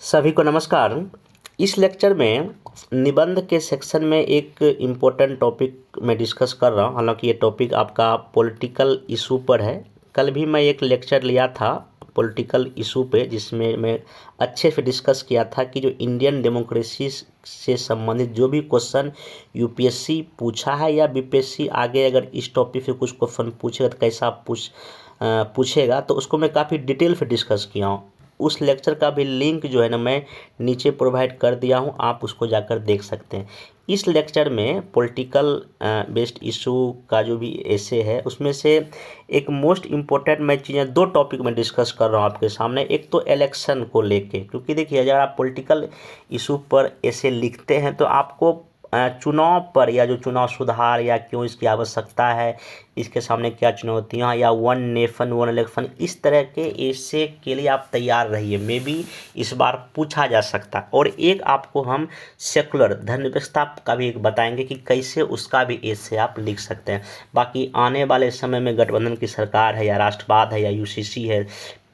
सभी को नमस्कार। इस लेक्चर में निबंध के सेक्शन में एक इम्पोर्टेंट टॉपिक मैं डिस्कस कर रहा हूँ। हालांकि ये टॉपिक आपका पॉलिटिकल इशू पर है। कल भी मैं एक लेक्चर लिया था पॉलिटिकल इशू पे, जिसमें मैं अच्छे से डिस्कस किया था कि जो इंडियन डेमोक्रेसी से संबंधित जो भी क्वेश्चन यूपीएससी पूछा है या बीपीएससी आगे अगर इस टॉपिक से कुछ क्वेश्चन पूछेगा तो कैसा पूछेगा, तो उसको मैं काफ़ी डिटेल से डिस्कस किया हूँ। उस लेक्चर का भी लिंक जो है ना मैं नीचे प्रोवाइड कर दिया हूँ, आप उसको जाकर देख सकते हैं। इस लेक्चर में पॉलिटिकल बेस्ड इशू का जो भी एसे है उसमें से एक मोस्ट इम्पोर्टेंट मैं चीज़ें दो टॉपिक में डिस्कस कर रहा हूँ आपके सामने। एक तो इलेक्शन को लेके, क्योंकि देखिए अगर आप पॉलिटिकल इशू पर एसे लिखते हैं तो आपको चुनाव पर या जो चुनाव सुधार या क्यों इसकी आवश्यकता है, इसके सामने क्या चुनौतियाँ, या वन नेशन वन इलेक्शन, इस तरह के एसे के लिए आप तैयार रहिए। मे बी इस बार पूछा जा सकता है। और एक आपको हम सेकुलर धर्म व्यवस्था का भी एक बताएंगे कि कैसे उसका भी एसे आप लिख सकते हैं। बाकी आने वाले समय में गठबंधन की सरकार है या राष्ट्रवाद है या यूसीसी है,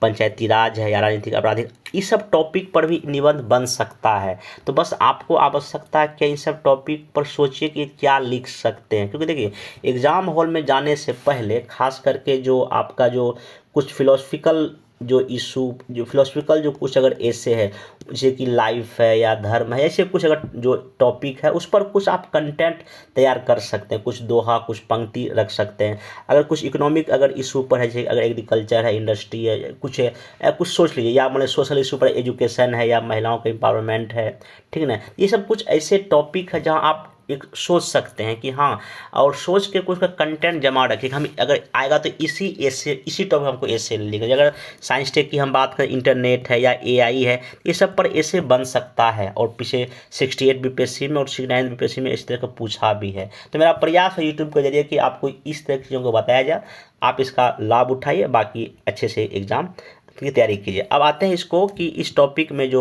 पंचायती राज है या राजनीतिक आपराधिक, इस सब टॉपिक पर भी निबंध बन सकता है। तो बस आपको आवश्यकता है कि इन सब टॉपिक पर सोचिए कि क्या लिख सकते हैं। क्योंकि देखिए एग्ज़ाम हॉल में जाने से पहले खास करके जो आपका जो कुछ फिलोसफिकल जो इशू, जो फिलोसफिकल जो कुछ अगर ऐसे है, जैसे कि लाइफ है या धर्म है, ऐसे कुछ अगर जो टॉपिक है उस पर कुछ आप कंटेंट तैयार कर सकते हैं। कुछ दोहा, कुछ पंक्ति रख सकते हैं। अगर कुछ इकोनॉमिक अगर इशू पर है, जैसे अगर एग्रीकल्चर है, इंडस्ट्री है, कुछ है, कुछ सोच लीजिए, या मतलब सोशल इशू पर एजुकेशन है या महिलाओं का एम्पावरमेंट है, ठीक है ना। ये सब कुछ ऐसे टॉपिक है जहाँ आप एक सोच सकते हैं कि हाँ, और सोच के कुछ का कंटेंट जमा रखें। हम अगर आएगा तो इसी टॉपिक हमको ऐसे लिखेंगे। अगर साइंस टेक की हम बात करें, इंटरनेट है या एआई है, ये सब पर ऐसे बन सकता है। और पीछे 68 बीपीएससी में और 69 बीपीएससी में इस तरह का पूछा भी है। तो मेरा प्रयास है यूट्यूब के जरिए कि आपको इस तरह की चीज़ों को बताया जाए, आप इसका लाभ उठाइए, बाकी अच्छे से एग्ज़ाम की तैयारी कीजिए। अब आते हैं इसको कि इस टॉपिक में जो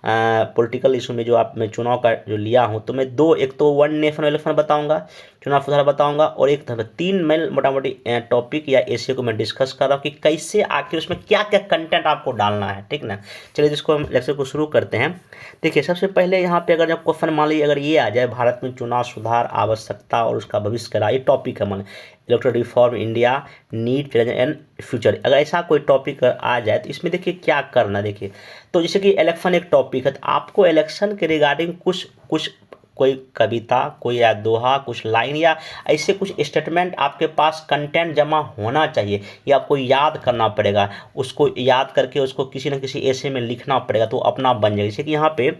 पॉलिटिकल इशू में जो आप मैं चुनाव का जो लिया हूँ, तो मैं दो, एक तो वन नेशन इलेक्शन बताऊंगा, चुनाव सुधार बताऊंगा, और एक तीन मैं मोटा मोटी टॉपिक या एशिया को मैं डिस्कस कर रहा हूँ कि कैसे आखिर उसमें क्या क्या कंटेंट आपको डालना है, ठीक ना। चलिए जिसको हम लेक्चर को शुरू करते हैं। देखिए सबसे पहले यहाँ पे अगर जब क्वेश्चन मान लीजिए अगर ये आ जाए, भारत में चुनाव सुधार आवश्यकता और उसका भविष्य करा, ये टॉपिक है मान electoral reform India need challenge and future, अगर ऐसा कोई टॉपिक आ जाए तो इसमें देखिए क्या करना। देखिए तो जैसे कि इलेक्शन एक टॉपिक है, तो आपको इलेक्शन के रिगार्डिंग कुछ कुछ कोई कविता, कोई या दोहा, कुछ लाइन या ऐसे कुछ स्टेटमेंट आपके पास कंटेंट जमा होना चाहिए, या आपको याद करना पड़ेगा। उसको याद करके उसको किसी न किसी ऐसे में लिखना पड़ेगा तो अपना बन जाएगा। जैसे कि यहाँ पे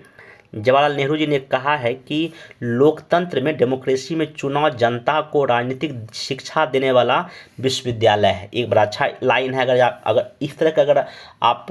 जवाहरलाल नेहरू जी ने कहा है कि लोकतंत्र में, डेमोक्रेसी में चुनाव जनता को राजनीतिक शिक्षा देने वाला विश्वविद्यालय है। एक बड़ा अच्छा लाइन है। अगर इस तरह का अगर आप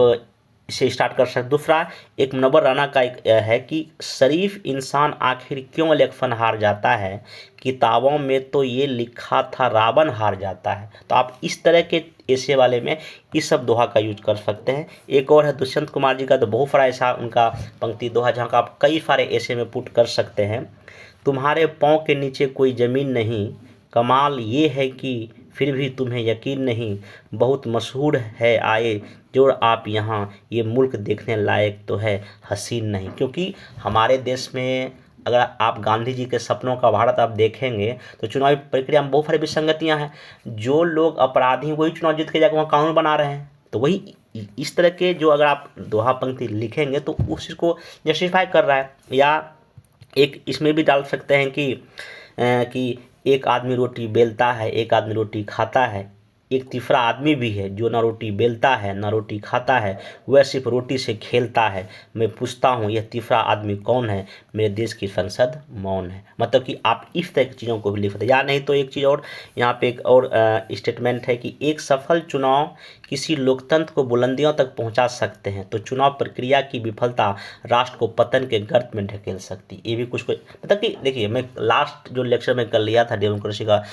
इसे स्टार्ट कर सकते। दूसरा एक मुनव्वर राना का एक है कि शरीफ इंसान आखिर क्यों इलेक्शन हार जाता है, किताबों में तो ये लिखा था रावण हार जाता है। तो आप इस तरह के ऐसे वाले में इस सब दोहा का यूज कर सकते हैं। एक और है दुष्यंत कुमार जी का, तो बहुत सारा ऐसा उनका पंक्ति दोहा जहाँ का आप कई सारे ऐसे में पुट कर सकते हैं। तुम्हारे पाँव के नीचे कोई ज़मीन नहीं, कमाल ये है कि फिर भी तुम्हें यकीन नहीं, बहुत मशहूर है आए जो आप यहाँ, ये मुल्क देखने लायक तो है हसीन नहीं। क्योंकि हमारे देश में अगर आप गांधी जी के सपनों का भारत आप देखेंगे तो चुनावी प्रक्रिया में बहुत सारी विसंगतियाँ हैं। जो लोग अपराधी वही चुनाव जीत के जाकर वहाँ कानून बना रहे हैं। तो वही इस तरह के जो अगर आप दोहा पंक्ति लिखेंगे तो उस चीज़ को जस्टिफाई कर रहा है। या एक इसमें भी डाल सकते हैं कि एक आदमी रोटी बेलता है, एक आदमी रोटी खाता है, एक तीसरा आदमी भी है जो ना रोटी बेलता है ना रोटी खाता है, वह सिर्फ रोटी से खेलता है। मैं पूछता हूँ यह तीसरा आदमी कौन है, मेरे देश की संसद मौन है। मतलब कि आप इस तरह की चीज़ों को भी लिख सकते हैं। या नहीं तो एक चीज़ और यहाँ पे एक और स्टेटमेंट है कि एक सफल चुनाव किसी लोकतंत्र को बुलंदियों तक पहुँचा सकते हैं, तो चुनाव प्रक्रिया की विफलता राष्ट्र को पतन के गर्त में ढकेल सकती। ये भी कुछ मतलब कि देखिए मैं लास्ट जो लेक्चर में कर लिया था डेमोक्रेसी का,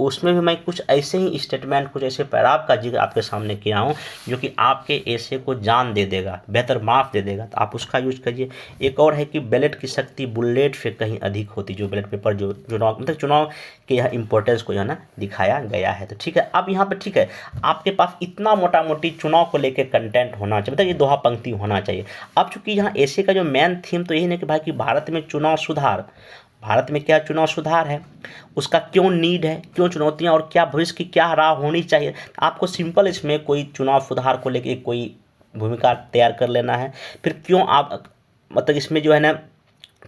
उसमें भी मैं कुछ ऐसे ही स्टेटमेंट, कुछ ऐसे पैराग्राफ का जिक्र आपके सामने किया हूँ जो कि आपके ऐसे को जान दे देगा, बेहतर मार्क्स दे देगा, तो आप उसका यूज करिए। एक और है कि बैलेट की शक्ति बुलेट से कहीं अधिक होती, जो बैलेट पेपर जो चुनाव मतलब चुनाव के यहाँ इंपॉर्टेंस को जो है ना दिखाया गया है। तो ठीक है, अब यहाँ पे ठीक है, आपके पास इतना मोटा मोटी चुनाव को लेकर कंटेंट होना चाहिए, मतलब ये दोहा पंक्ति होना चाहिए। अब चूंकि यहाँ ऐसे का जो मेन थीम तो यही है कि भाई कि भारत में चुनाव सुधार, भारत में क्या चुनाव सुधार है, उसका क्यों नीड है, क्यों चुनौतियां, और क्या भविष्य की क्या राह होनी चाहिए। आपको सिंपल इसमें कोई चुनाव सुधार को लेके कोई भूमिका तैयार कर लेना है। फिर क्यों आप मतलब इसमें जो है ना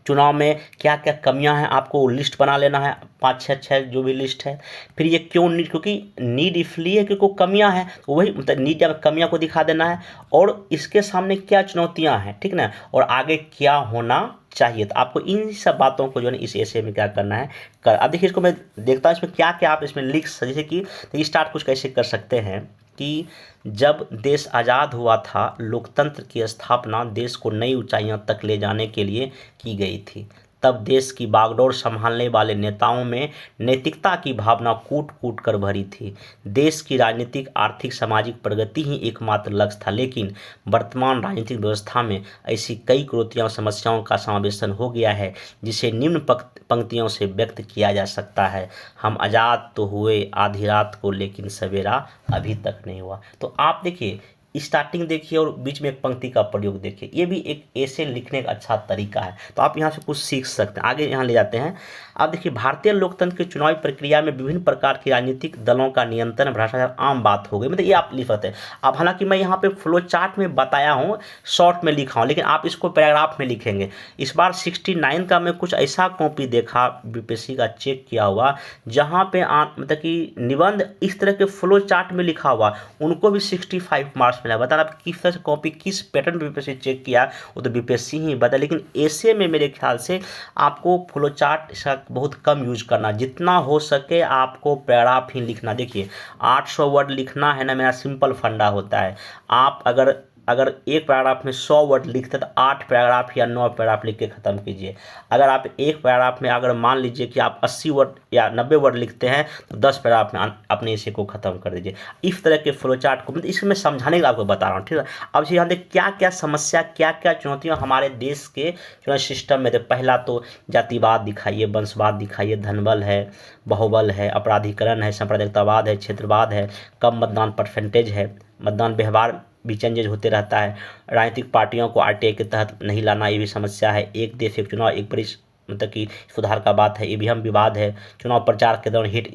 चुनाव में क्या क्या कमियां हैं, आपको लिस्ट बना लेना है, 5-6 जो भी लिस्ट है। फिर ये क्यों नीड, क्योंकि नीड इसलिए क्योंकि कमियां हैं, तो वही मतलब नीड या कमियां को दिखा देना है, और इसके सामने क्या चुनौतियां हैं, ठीक ना, और आगे क्या होना चाहिए। तो आपको इन सब बातों को जो है इस ऐसे में क्या करना है कर। अब देखिए इसको मैं देखता हूँ इसमें क्या क्या आप इसमें लिख, जैसे कि स्टार्ट कुछ कैसे कर सकते हैं कि जब देश आज़ाद हुआ था, लोकतंत्र की स्थापना देश को नई ऊंचाइयों तक ले जाने के लिए की गई थी। तब देश की बागडोर संभालने वाले नेताओं में नैतिकता की भावना कूट कूट कर भरी थी। देश की राजनीतिक, आर्थिक, सामाजिक प्रगति ही एकमात्र लक्ष्य था, लेकिन वर्तमान राजनीतिक व्यवस्था में ऐसी कई कुरीतियों और समस्याओं का समावेशन हो गया है जिसे निम्न पंक्तियों से व्यक्त किया जा सकता है। हम आज़ाद तो हुए आधी रात को, लेकिन सवेरा अभी तक नहीं हुआ। तो आप देखिए स्टार्टिंग देखिए और बीच में एक पंक्ति का प्रयोग देखिए, ये भी एक ऐसे लिखने का अच्छा तरीका है। तो आप यहाँ से कुछ सीख सकते हैं। आगे यहाँ ले जाते हैं। आप देखिए भारतीय लोकतंत्र की चुनावी प्रक्रिया में विभिन्न प्रकार की राजनीतिक दलों का नियंत्रण, भ्रष्टाचार आम बात हो गई, मतलब ये आप लिख सकते हैं। अब हालांकि मैं यहाँ पे फ्लो चार्ट में बताया हूँ, शॉर्ट में लिखा हूँ, लेकिन आप इसको पैराग्राफ में लिखेंगे। इस बार 69 का मैं कुछ ऐसा कॉपी देखा, बीपीएससी का चेक किया हुआ, जहाँ पे मतलब कि निबंध इस तरह के फ्लो चार्ट में लिखा हुआ, उनको भी 65 मार्क्स मिला। बता आप किस तरह से कॉपी, किस पैटर्न पे बीपीएससी चेक किया, वो तो बीपीएससी ही बता। लेकिन ऐसे में मेरे ख्याल से आपको फ्लो चार्ट इसका बहुत कम यूज करना, जितना हो सके आपको पैराग्राफ ही लिखना। देखिए 800 वर्ड लिखना है ना, मेरा सिंपल फंडा होता है। आप अगर एक पैराग्राफ में 100 वर्ड लिखते तो 8 पैराग्राफ या 9 पैराग्राफ लिख के ख़त्म कीजिए। अगर आप एक पैराग्राफ में अगर मान लीजिए कि आप 80 वर्ड या 90 वर्ड लिखते हैं तो 10 पैराग्राफ में अपने इसे को ख़त्म कर दीजिए। इस तरह के फ्लो चार्ट को इसमें समझाने का आपको बता रहा हूँ, ठीक है। अब यहाँ देखिए क्या क्या समस्या, क्या क्या चुनौतियाँ हमारे देश के चुनाव सिस्टम में थे। पहला तो जातिवाद दिखाइए, वंशवाद दिखाइए, धनबल है, बाहुबल है, अपराधीकरण है, सांप्रदायिकतावाद है, क्षेत्रवाद है, कम मतदान परसेंटेज है, मतदान व्यवहार भी चेंजेज होते रहता है, राजनीतिक पार्टियों को आरटीआई के तहत नहीं लाना, ये भी समस्या है, एक देश एक चुनाव, एक बड़ी मतलब कि सुधार का बात है, ये भी हम विवाद है, चुनाव प्रचार के दौरान हेट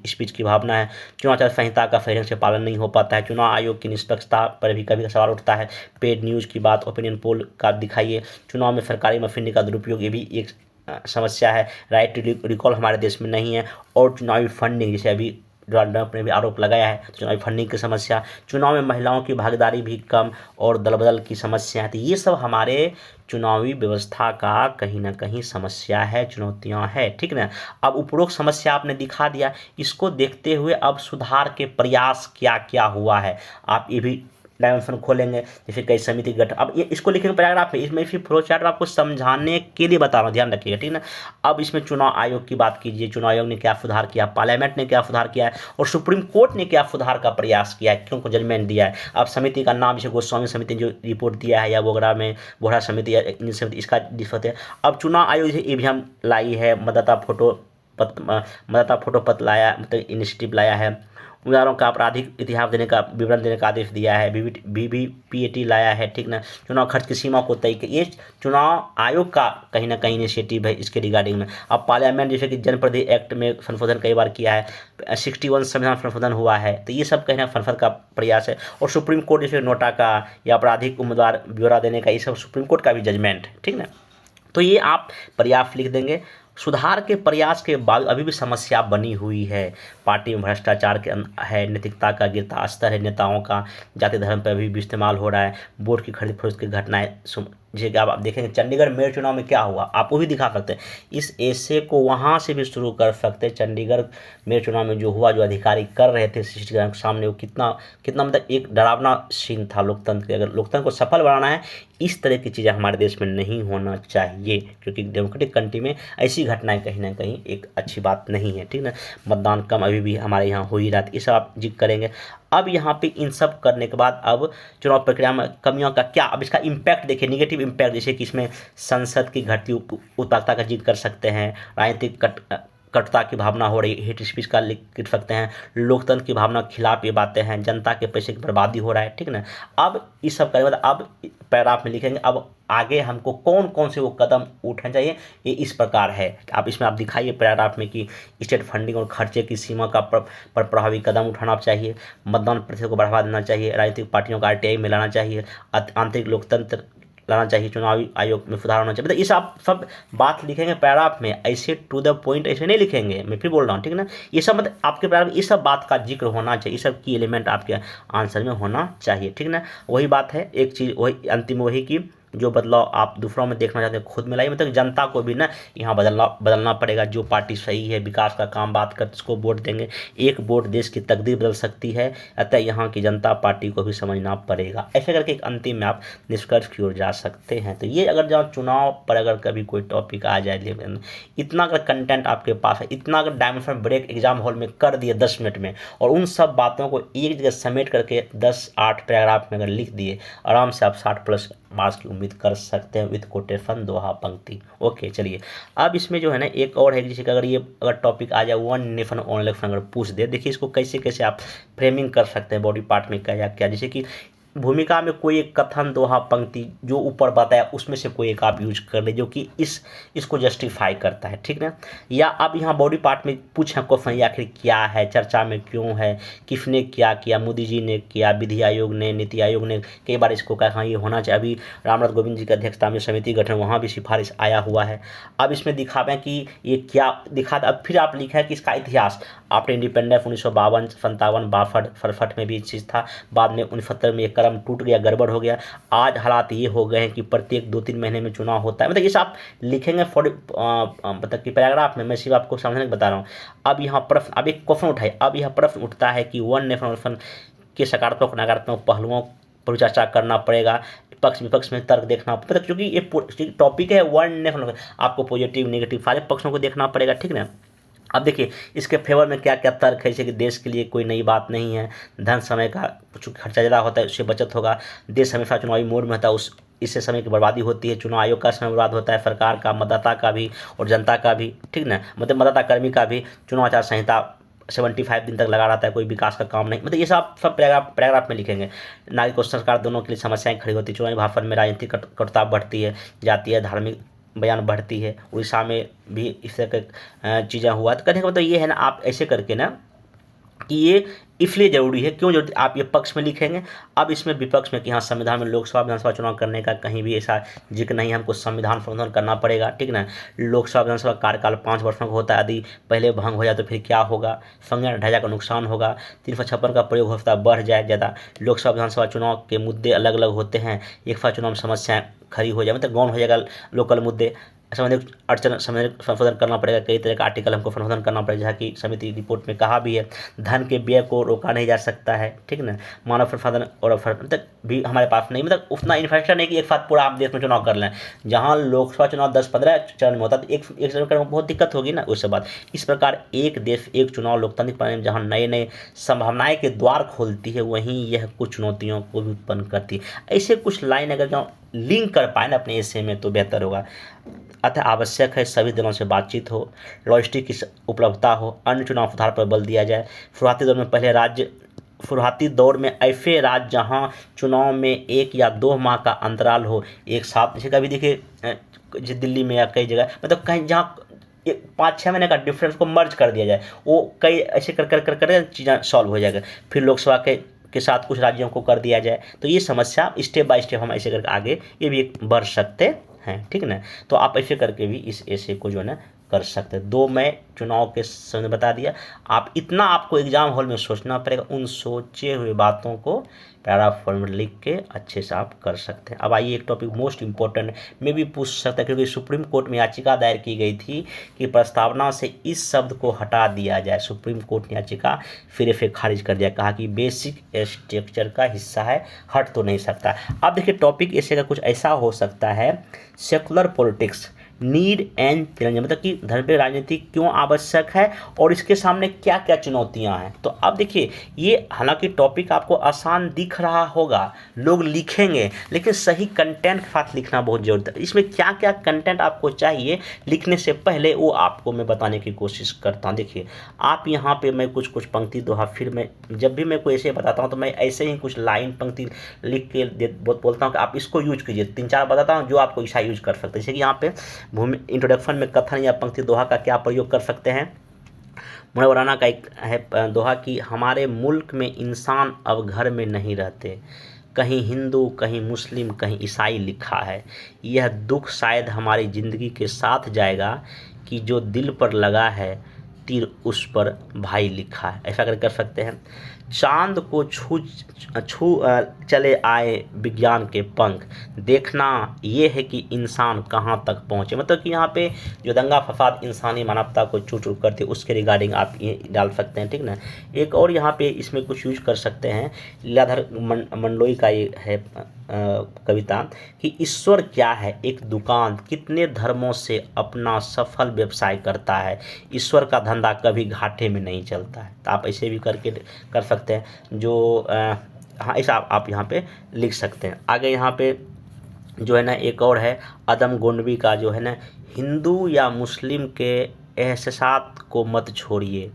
स्पीच की भावना है, चुनाव आचार संहिता का सही ढंग से पालन नहीं हो पाता है, चुनाव आयोग की निष्पक्षता पर भी कभी सवाल उठता है, पेड न्यूज़ की बात, ओपिनियन पोल का दिखाइए, चुनाव में सरकारी मशीनरी का दुरुपयोग, ये भी एक समस्या है, राइट टू रिकॉल हमारे देश में नहीं है, और चुनावी फंडिंग, जैसे अभी डोनाल्ड ट्रंप ने भी आरोप लगाया है, तो चुनावी फंडिंग की समस्या, चुनाव में महिलाओं की भागीदारी भी कम, और दल बदल की समस्या है। तो ये सब हमारे चुनावी व्यवस्था का कहीं ना कहीं समस्या है, चुनौतियां है, ठीक ना। अब उपरोक्त समस्या आपने दिखा दिया, इसको देखते हुए अब सुधार के प्रयास क्या क्या हुआ है, आप ये भी डायमेंशन खोलेंगे। जैसे कई समिति गठन, अब ये इसको लिखेंगे पैराग्राफ में, इसमें फिर फ्लो चार्ट आपको समझाने के लिए बता रहा हूँ, ध्यान रखिएगा, ठीक ना। अब इसमें चुनाव आयोग की बात कीजिए, चुनाव आयोग ने क्या सुधार किया, पार्लियामेंट ने क्या सुधार किया है, और सुप्रीम कोर्ट ने क्या सुधार का प्रयास किया है, क्यों को जजमेंट दिया है। अब समिति का नाम, जैसे गोस्वामी समिति ने जो रिपोर्ट दिया है, या वोगरा में बोहरा समिति या इंडियन समिति, इसका दिक्कत है। अब चुनाव आयोग जैसे ईवीएम लाई है, मतदाता फोटो पत्र लाया, मतलब इनिशिएटिव लाया है, उम्मीदवारों का आपराधिक इतिहास देने का विवरण देने का आदेश दिया है, वीवीपीएटी लाया है, ठीक ना। चुनाव खर्च की सीमा को तय, ये चुनाव आयोग का कहीं ना कहीं इनिशिएटिव है इसके रिगार्डिंग में। अब पार्लियामेंट जैसे कि जनप्रतिनिधि एक्ट में संशोधन कई बार किया है, 61 संविधान संशोधन हुआ है, तो ये सब कहीं ना संसद का प्रयास है। और सुप्रीम कोर्ट जैसे नोटा का या आपराधिक उम्मीदवार ब्यौरा देने का, ये सब सुप्रीम कोर्ट का भी जजमेंट है, ठीक ना। तो ये आप प्रयास लिख देंगे। सुधार के प्रयास के बाद अभी भी समस्या बनी हुई है, पार्टी में भ्रष्टाचार के है, नैतिकता का गिरता स्तर है, नेताओं का जाति धर्म पर अभी भी इस्तेमाल हो रहा है, वोट की खरीद फरोख्त की घटनाएं जैसे आप देखेंगे चंडीगढ़ मेयर चुनाव में क्या हुआ, आप वो भी दिखा सकते हैं। इस ऐसे को वहाँ से भी शुरू कर सकते हैं। चंडीगढ़ मेयर चुनाव में जो हुआ, जो अधिकारी कर रहे थे सीसीटीवी कैमरे के सामने, वो कितना कितना मतलब एक डरावना सीन था लोकतंत्र के। अगर लोकतंत्र को सफल बनाना है, इस तरह की चीज़ें हमारे देश में नहीं होना चाहिए, क्योंकि डेमोक्रेटिक कंट्री में ऐसी घटनाएं कहीं ना कहीं एक अच्छी बात नहीं है, ठीक ना। मतदान कम अभी भी हमारे यहाँ हो ही रहा था, ये सब आप जिक्र करेंगे। अब यहाँ पे इन सब करने के बाद अब चुनाव प्रक्रिया में कमियों का क्या, अब इसका इम्पैक्ट देखिए, निगेटिव इम्पैक्ट, जैसे कि इसमें संसद की घटती उत्पादकता का जिक्र कर सकते हैं, राजनीतिक कटुता की भावना हो रही, हेट स्पीच का लिख सकते हैं, लोकतंत्र की भावना के खिलाफ ये बातें हैं, जनता के पैसे की बर्बादी हो रहा है, ठीक ना। अब इस सब करने के बाद अब पैराग्राफ में लिखेंगे अब आगे हमको कौन कौन से वो कदम उठाने चाहिए, ये इस प्रकार है। आप इसमें आप दिखाइए पैराग्राफ में कि स्टेट फंडिंग और खर्चे की सीमा का पर प्रभावी कदम उठाना चाहिए, मतदान प्रतिशत को बढ़ावा देना चाहिए, राजनीतिक पार्टियों का आरटीआई में लाना चाहिए, आंतरिक लोकतंत्र लाना चाहिए, चुनावी आयोग में सुधार होना चाहिए। मतलब ये सब बात लिखेंगे पैराग्राफ में, ऐसे टू द पॉइंट ऐसे नहीं लिखेंगे, मैं फिर बोल रहा हूँ, ठीक है ना। ये सब मतलब आपके पैराग्राफ में ये सब बात का जिक्र होना चाहिए, ये सब की एलिमेंट आपके आंसर में होना चाहिए, ठीक ना। वही बात है, एक चीज़ वही अंतिम वही की जो बदलाव आप दूसरों में देखना चाहते हैं खुद में लाइए। मतलब जनता को भी ना यहाँ बदलना पड़ेगा। जो पार्टी सही है, विकास का काम बात करते, उसको वोट देंगे। एक वोट देश की तकदीर बदल सकती है, अतः यहाँ की जनता पार्टी को भी समझना पड़ेगा। ऐसे करके एक अंतिम में आप निष्कर्ष की ओर जा सकते हैं। तो ये अगर जहाँ चुनाव पर अगर कभी कोई टॉपिक आ जाए, इतना अगर कंटेंट आपके पास है, इतना अगर डायमेंशन ब्रेक एग्जाम हॉल में कर दिए 10 मिनट में, और उन सब बातों को एक जगह समेट करके 10-8 पैराग्राफ में अगर लिख दिए, आराम से आप 60+ मार्क्स की उम्मीद कर सकते हैं विद कोटेशन, दोहा पंक्ति। ओके, चलिए अब इसमें जो है ना एक और है, जैसे कि अगर ये अगर टॉपिक आ जाए वन नेशन वन इलेक्शन अगर पूछ दे, देखिए इसको कैसे कैसे आप फ्रेमिंग कर सकते हैं बॉडी पार्ट में क्या या क्या। जैसे कि भूमिका में कोई एक कथन, दोहा, पंक्ति जो ऊपर बताया उसमें से कोई एक आप यूज कर ले जो कि इसको जस्टिफाई करता है, ठीक ना। या आप यहाँ बॉडी पार्ट में पूछें क्वेश्चन आखिर क्या है, चर्चा में क्यों है, किसने क्या किया, मोदी जी ने किया, विधि आयोग ने, नीति आयोग ने कई बार इसको कहा ये होना चाहिए। अभी रामनाथ कोविंद जी की अध्यक्षता में समिति गठन, वहाँ भी सिफारिश आया हुआ है। अब इसमें दिखावें कि ये क्या दिखाता। अब फिर आप लिखा है कि इसका इतिहास आपने इंडिपेंडेंस 1952, 57, 62, 67 में भी चीज़ था, बाद में 69 में एक क्रम टूट गया, गड़बड़ हो गया। आज हालात ये हो गए हैं कि प्रत्येक 2-3 महीने में चुनाव होता है। मतलब ये सब आप लिखेंगे मतलब कि पैराग्राफ में, मैं सिर्फ आपको समझने बता रहा हूँ। अब यहाँ प्रश्न, अब एक क्वेश्चन उठाए, अब यह प्रश्न उठता है कि वन नेशन के सकारात्मक नकारात्मक पहलुओं पर चर्चा करना पड़ेगा, पक्ष विपक्ष में तर्क देखना पड़ेगा, क्योंकि ये टॉपिक है वन नेशन, आपको पॉजिटिव नेगेटिव सारे पक्षों को देखना पड़ेगा, ठीक ना। अब देखिए इसके फेवर में क्या क्या तर्क है, जैसे कि देश के लिए कोई नई बात नहीं है, धन समय का चूँकि खर्चा ज़्यादा होता है उससे बचत होगा, देश हमेशा चुनावी मोड में होता है इससे समय की बर्बादी होती है, चुनाव आयोग का समय बर्बाद होता है, सरकार का, मतदाता का भी और जनता का भी, ठीक ना, मतलब मतदाता कर्मी का भी। चुनाव आचार संहिता 75 दिन तक लगा रहता है, कोई विकास का काम नहीं। मतलब ये सब पैराग्राफ में लिखेंगे। नागरिक और सरकार दोनों के लिए समस्याएं खड़ी होती है, चुनावी भाषण में राजनीतिक कटुता बढ़ती है, जातीय धार्मिक बयान बढ़ती है, उड़ीसा में भी इस तरह के चीज़ें हुआ। तो कहने का मतलब ये है ना, आप ऐसे करके ना कि ये इसलिए ज़रूरी है, क्यों जरूरी, आप ये पक्ष में लिखेंगे। अब इसमें विपक्ष में कि हाँ संविधान में लोकसभा विधानसभा चुनाव करने का कहीं भी ऐसा जिक्र नहीं है, हमको संविधान संशोधन करना पड़ेगा, ठीक ना। लोकसभा विधानसभा कार्यकाल 5 वर्षों का होता है, यदि पहले भंग हो जाए तो फिर क्या होगा, संविधान ढांचा का नुकसान होगा, 356 का प्रयोग हो सकता है बढ़ जाए ज़्यादा, लोकसभा विधानसभा चुनाव के मुद्दे अलग अलग होते हैं, एक बार चुनाव में समस्याएँ खड़ी हो जाए, मतलब गौण हो जाएगा लोकल मुद्दे, संबंधित अड़चन संशोधन करना पड़ेगा। कई तरह का आर्टिकल हमको संशोधन करना पड़ेगा, जहाँ की समिति रिपोर्ट में कहा भी है। धन के व्यय को रोका नहीं जा सकता है, ठीक ना। मानव संसाधन और मतलब भी हमारे पास नहीं, मतलब उतना इंफ्रास्ट्रक्चर नहीं कि एक साथ पूरा आप देश में चुनाव कर लें। जहाँ लोकसभा चुनाव 10-15 चरण में होता है तो एक चरण करने में बहुत दिक्कत होगी ना, उसके बाद इस प्रकार एक देश एक चुनाव लोकतांत्रिक प्रणाली में जहाँ नए नए संभावनाएं के द्वार खोलती है, वहीं यह कुछ चुनौतियों को भी उत्पन्न करती है। ऐसे कुछ लाइन अगर जहाँ लिंक कर पाए ना अपने एसे में तो बेहतर होगा। अतः आवश्यक है सभी दलों से बातचीत हो, लॉजिस्टिक की उपलब्धता हो, अन्य चुनाव सुधार पर बल दिया जाए। शुरुआती दौर में ऐसे राज्य जहां चुनाव में 1 या 2 माह का अंतराल हो एक साथ, जैसे कभी देखिए जैसे दिल्ली में या कई जगह, मतलब कहीं जहाँ 5-6 महीने का डिफरेंस को मर्ज कर दिया जाए, वो कई ऐसे कर चीज़ें सॉल्व हो जाएगा। फिर लोकसभा के साथ कुछ राज्यों को कर दिया जाए, तो ये समस्या स्टेप बाय स्टेप हम ऐसे करके आगे ये भी बढ़ सकते हैं, ठीक ना। तो आप ऐसे करके भी इस ऐसे को जो है ना कर सकते हैं। 2 मैं चुनाव के समय में बता दिया। आप इतना आपको एग्जाम हॉल में सोचना पड़ेगा, उन सोचे हुए बातों को पैराग्राफ फॉर्म में लिख के अच्छे से आप कर सकते हैं। अब आइए एक टॉपिक मोस्ट इंपॉर्टेंट में भी पूछ सकता है, क्योंकि सुप्रीम कोर्ट में याचिका दायर की गई थी कि प्रस्तावना से इस शब्द को हटा दिया जाए। सुप्रीम कोर्ट ने याचिका फिर खारिज कर दिया, कहा कि बेसिक स्ट्रक्चर का हिस्सा है, हट तो नहीं सकता। अब देखिए टॉपिक ऐसे का कुछ ऐसा हो सकता है, secular politics need and challenge, मतलब कि धर्म राजनीति क्यों आवश्यक है और इसके सामने क्या क्या चुनौतियां हैं। तो अब देखिए ये हालांकि टॉपिक आपको आसान दिख रहा होगा, लोग लिखेंगे, लेकिन सही कंटेंट के साथ लिखना बहुत जरूरी है। इसमें क्या क्या कंटेंट आपको चाहिए लिखने से पहले वो आपको मैं बताने की कोशिश करता हूँ। देखिए आप यहाँ पे मैं कुछ पंक्ति दोहा, फिर मैं जब भी मैं कोई ऐसे बताता हूँ तो मैं ऐसे ही कुछ लाइन पंक्ति लिख के बोलता हूँ कि आप इसको यूज कीजिए। 3-4 बताता हूँ जो आपको ऐसा यूज कर सकते हैं। जैसे कि यहाँ पे भूमि इंट्रोडक्शन में कथन या पंक्ति दोहा का क्या प्रयोग कर सकते हैं। मुनव्वराना का एक है दोहा कि हमारे मुल्क में इंसान अब घर में नहीं रहते, कहीं हिंदू कहीं मुस्लिम कहीं ईसाई लिखा है। यह दुख शायद हमारी ज़िंदगी के साथ जाएगा कि जो दिल पर लगा है तीर उस पर भाई लिखा है। ऐसा कर सकते हैं। चांद को छू चले आए विज्ञान के पंख, देखना ये है कि इंसान कहाँ तक पहुँचे। मतलब कि यहाँ पे जो दंगा फसाद इंसानी मानवता को चूर चूर करते उसके रिगार्डिंग आप ये डाल सकते हैं, ठीक ना। एक और यहाँ पे इसमें कुछ यूज कर सकते हैं, लीलाधर मंडलोई का ये है कविता कि ईश्वर क्या है एक दुकान, कितने धर्मों से अपना सफल व्यवसाय करता है, ईश्वर का धंधा कभी घाटे में नहीं चलता है। तो आप ऐसे भी करके कर सकते हैं। जो हाँ ऐसा आप यहाँ पे लिख सकते हैं। आगे यहाँ पे जो है ना एक और है अदम गोंडवी का, जो है ना हिंदू या मुस्लिम के एहसास को मत छोड़िए,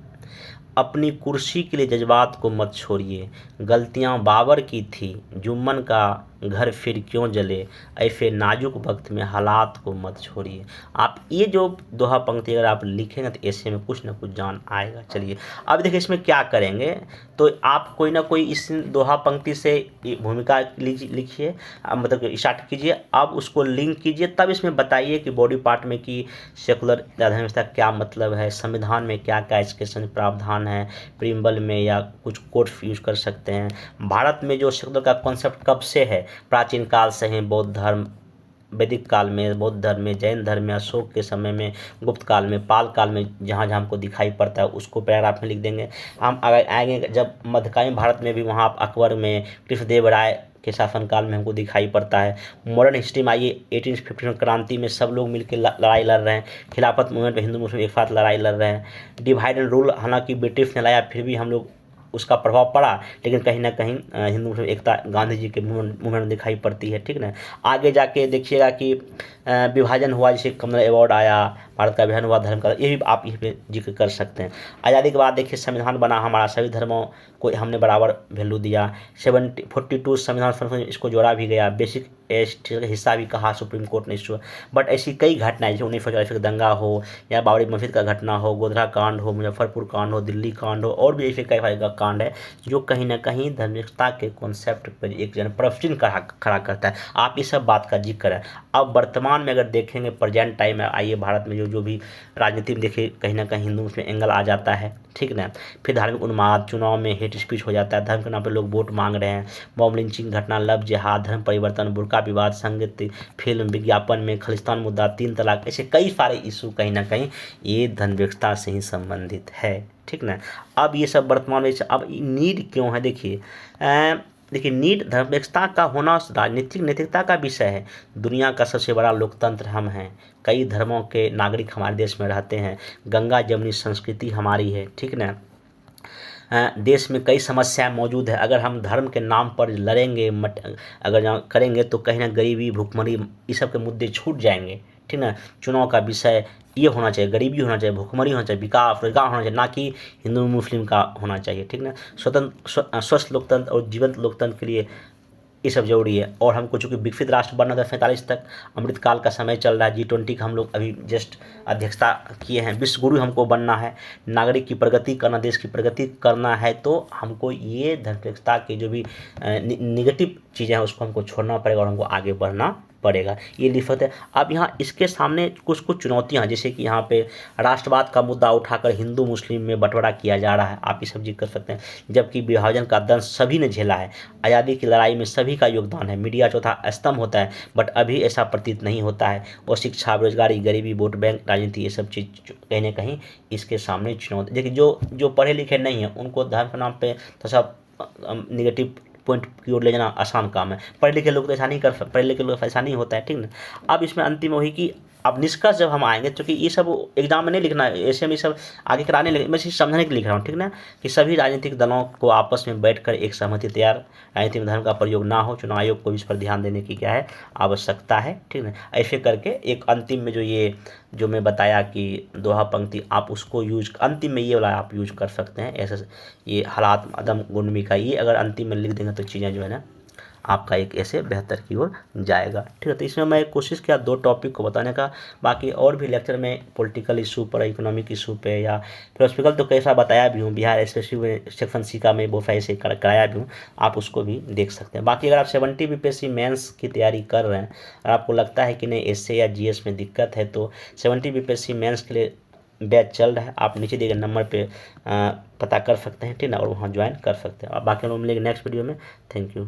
अपनी कुर्सी के लिए जज्बात को मत छोड़िए, गलतियां बाबर की थी जुम्मन का घर फिर क्यों जले, ऐसे नाजुक वक्त में हालात को मत छोड़िए। आप ये जो दोहा पंक्ति अगर आप लिखेंगे तो ऐसे में कुछ ना कुछ जान आएगा। चलिए अब देखिए इसमें क्या करेंगे, तो आप कोई ना कोई इस दोहा पंक्ति से भूमिका लिखिए, मतलब स्टार्ट कीजिए, अब उसको लिंक कीजिए, तब इसमें बताइए कि बॉडी पार्ट में कि सेकुलर धर्म व्यवस्था क्या मतलब है, संविधान में क्या क्या इसके प्रावधान है, प्रीम्बल में या कुछ कोड यूज कर सकते हैं। भारत में जो सेकुलर का कॉन्सेप्ट कब से है, प्राचीन काल से है, बौद्ध धर्म वैदिक काल में, बौद्ध धर्म में, जैन धर्म में, अशोक के समय में, गुप्त काल में, पाल काल में, जहाँ जहाँ हमको दिखाई पड़ता है उसको पैराग्राफ में लिख देंगे। हम अगर आएंगे जब मध्यकालीन भारत में भी, वहाँ आप अकबर में, कृष्णदेव राय के शासनकाल में हमको दिखाई पड़ता है। मॉडर्न हिस्ट्री में आइए 1851 क्रांति में सब लोग मिलकर लड़ाई लड़ रहे हैं, खिलाफत मूवमेंट में हिंदू मुस्लिम एक साथ लड़ाई लड़ रहे हैं। डिवाइड एंड रूल हालांकि ब्रिटिश ने लाया, फिर भी हम लोग उसका प्रभाव पड़ा, लेकिन कहीं ना कहीं हिंदू मुस्लिम एकता गांधी जी के मूवमेंट में दिखाई पड़ती है, ठीक ना। आगे जाके देखिएगा कि विभाजन हुआ, जैसे कमल अवार्ड आया, भारत का विभाजन हुआ धर्म का, ये भी आप यहाँ पे जिक्र कर सकते हैं। आज़ादी के बाद देखिए संविधान बना हमारा, सभी धर्मों को हमने बराबर वैल्यू दिया। 42 संविधान संशोधन इसको जोड़ा भी गया, बेसिक का हिस्सा भी कहा सुप्रीम कोर्ट ने इसको। बट ऐसी कई घटनाएं जैसे 1944 का दंगा हो, या बाबरी मस्जिद का घटना हो, गोधरा कांड हो, मुजफ्फरपुर कांड हो, दिल्ली कांड हो, और भी ऐसे कई सारे कांड है जो कहीं ना कहीं धार्मिकता के कॉन्सेप्ट पर एक जन प्रश्न खड़ा करता है। आप इस सब बात का जिक्र करें। अब वर्तमान में अगर देखेंगे, प्रेजेंट टाइम में आइए, भारत में जो भी राजनीति में देखिए कहीं ना कहीं हिंदू मुस्लिम एंगल आ जाता है, ठीक ना। फिर धार्मिक उन्माद, चुनाव में हेट स्पीच हो जाता है, धर्म के नाम पे लोग वोट मांग रहे हैं, मॉब लिंचिंग घटना, लव जिहाद, धर्म परिवर्तन, बुर्का विवाद, संगीत, फिल्म, विज्ञापन में खालिस्तान मुद्दा, 3 तलाक, ऐसे कई सारे इशू कहीं ना कहीं ये धर्मव्यवस्था से ही संबंधित है, ठीक ना। अब ये सब वर्तमान में अब नीड क्यों है, देखिए नीड धर्मव्यवस्था का होना राजनीतिक नैतिकता का विषय है। दुनिया का सबसे बड़ा लोकतंत्र हम हैं, कई धर्मों के नागरिक हमारे देश में रहते हैं, गंगा जमुनी संस्कृति हमारी है, ठीक ना। देश में कई समस्याएं मौजूद है, अगर हम धर्म के नाम पर लड़ेंगे अगर करेंगे तो कहीं ना गरीबी, भुखमरी, ये सब के मुद्दे छूट जाएंगे, ठीक ना। चुनाव का विषय ये होना चाहिए, गरीबी होना चाहिए, भुखमरी होना चाहिए, विकास रोजगार होना चाहिए, ना कि हिंदू मुस्लिम का होना चाहिए, ठीक ना। स्वस्थ लोकतंत्र और जीवंत लोकतंत्र के लिए ये सब जरूरी है। और हमको चूँकि विकसित राष्ट्र बनना था 47 तक, अमृतकाल का समय चल रहा है, G20 का हम लोग अभी जस्ट अध्यक्षता किए हैं, विश्व गुरु हमको बनना है, नागरिक की प्रगति करना, देश की प्रगति करना है, तो हमको ये धर्मनिरपेक्षता की जो भी निगेटिव चीज़ें हैं उसको हमको छोड़ना पड़ेगा और हमको आगे बढ़ना पड़ेगा, ये लिख सकते हैं। अब यहाँ इसके सामने कुछ कुछ चुनौतियाँ हैं, जैसे कि यहाँ पे राष्ट्रवाद का मुद्दा उठाकर हिंदू मुस्लिम में बंटवारा किया जा रहा है, आप ये सब जिक्र कर सकते हैं। जबकि विभाजन का दंश सभी ने झेला है, आज़ादी की लड़ाई में सभी का योगदान है, मीडिया चौथा स्तंभ होता है, बट अभी ऐसा प्रतीत नहीं होता है। और शिक्षा, बेरोजगारी, गरीबी, वोट बैंक राजनीति, ये सब चीज़ कहीं ना कहीं इसके सामने चुनौती। देखिए जो पढ़े लिखे नहीं हैं उनको धर्म के नाम पे तो सब निगेटिव पॉइंट की ओर ले जाना आसान काम है। पढ़े लिखे लोग तो ऐसा नहीं कर सकते, पढ़े लिखे लोग ऐसा नहीं होता है, ठीक ना। अब इसमें अंतिम वही कि अब निष्कर्ष जब हम आएंगे, क्योंकि ये सब एग्जाम में नहीं लिखना है, ऐसे में ये सब आगे कराने लगे, मैं सिर्फ समझाने के लिए लिख रहा हूँ, ठीक ना। कि सभी राजनीतिक दलों को आपस में बैठकर एक सहमति तैयार, राजनीति में धर्म का प्रयोग ना हो, चुनाव आयोग को इस पर ध्यान देने की क्या है आवश्यकता है, ठीक ना। ऐसे करके एक अंतिम में जो मैं बताया कि दोहा पंक्ति, आप उसको यूज अंतिम में ये वाला आप यूज कर सकते हैं। ऐसे ये हालात अदम गुंडमी का ये अगर अंतिम में लिख देंगे तो चीज़ें जो है ना आपका एक ऐसे बेहतर की ओर जाएगा, ठीक है। तो इसमें मैं कोशिश किया 2 टॉपिक को बताने का, बाकी और भी लेक्चर में पॉलिटिकल इशू पर, इकोनॉमिक इशू पे या फिलोसफिकल तो कैसा बताया भी हूँ, बिहार स्पेशली में सेक्शन सी का मैं बहुत ऐसे कराया भी हूँ, आप उसको भी देख सकते हैं। बाकी अगर आप 70 बीपीएससी मेंस की तैयारी कर रहे हैं और आपको लगता है कि नहीं एसए या जीएस में दिक्कत है, तो 70 बीपीएससी मेंस के लिए बैच चल रहा है, आप नीचे दिए गए नंबर पे पता कर सकते हैं, ठीक ना, और वहाँ ज्वाइन कर सकते हैं। बाकी हम लोग मिलेंगे नेक्स्ट वीडियो में। Thank you.